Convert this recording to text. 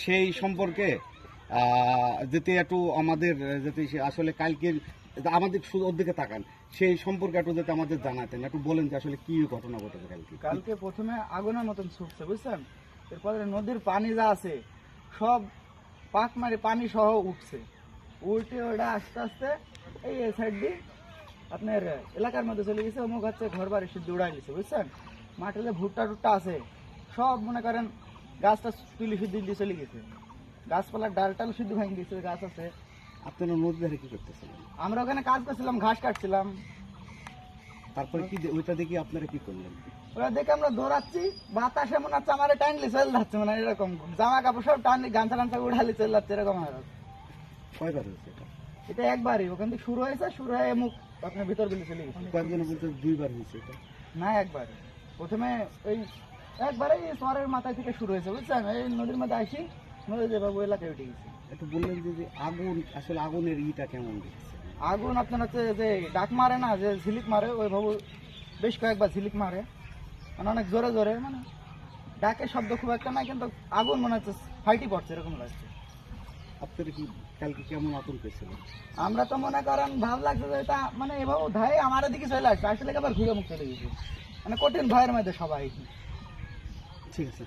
সেই সম্পর্কে যদি একটু আমাদের যদি আসলে কালকে আমাদের শুধু ওর দিকে তাকান, সেই সম্পর্কে একটু যদি আমাদের জানাতেন, একটু বলেন যে আসলে কি ঘটনা ঘটেছে কালকে প্রথমে আগুনের মতন ছুটছে, বুঝছেন? এরপরে নদীর পানি যা আছে সব পাক মারি পানি সহ উঠছে, উল্টে ওটা আস্তে আস্তে এই সাইড দিয়ে আপনার এলাকার মধ্যে চলে গেছে। অমুক হচ্ছে ঘর বাড়ি শুদ্ধ উড়াই গেছে, বুঝছেন? মাঠে যে ভুট্টা টুট্টা আছে সব মনে করেন গাছটা তুলি শুদ্ধ দিয়ে চলে গেছে, গাছপালার ডাল টাল শুদ্ধ ভেঙে গেছে, গাছ আছে। আপনারা নদী ধারে কি করতেছিলেন? আমরা ওখানে কাজ করছিলাম, ঘাস কাটছিলাম। তারপরে কি ওইটা দেখি আপনারা কি করলেন? ওরা দেখে আমরা দৌড়াচ্ছি, বাতাস এমন আছে আমার টাইনলি চলে যাচ্ছে, মানে এরকম জামা কাপড় সব টানলি গামছা টামছা উড়ালি চলে যাচ্ছে, এরকম হয়। কয়বার হয়েছে এটা? এটা একবারই ওখান থেকে শুরু হয়েছে, শুরু হয়ে মুখ আপনার ভিতর বিলে চলে গেছে। কয়েকজনে বলতে দুইবার হয়েছে এটা? না, একবার। প্রথমে ওই একবারে চরের মাথায় থেকে শুরু হয়েছে, বুঝছেন? এই নদীর মধ্যে আসি, নদী যে বাবু এলাকায় উঠে গেছে। একটু বললেন যে আগুন আসলে আগুনের ইটা কেমন দেখছে? আগুন আপনার হচ্ছে যে ডাক মারে না, যে ঝিলিক মারে, ওই বাবু বেশ কয়েকবার ঝিলিক মারে, মানে অনেক জোরে জোরে, মানে ডাকের শব্দ খুব একটা নাই, কিন্তু আগুন মনে হচ্ছে ফাইটি পড়ছে, এরকম লাগছে। আপনারা কি কালকে কেমন আতঙ্ক ছিল? আমরা তো মনে করেন ভাব লাগছে যে এটা মানে এভাবে ধাই আমার দিকে চলে আসছে, আসলে আবার ঘুরে মুখ চলে গেছে, মানে কঠিন ভয়ের মধ্যে সবাই। ঠিক আছে।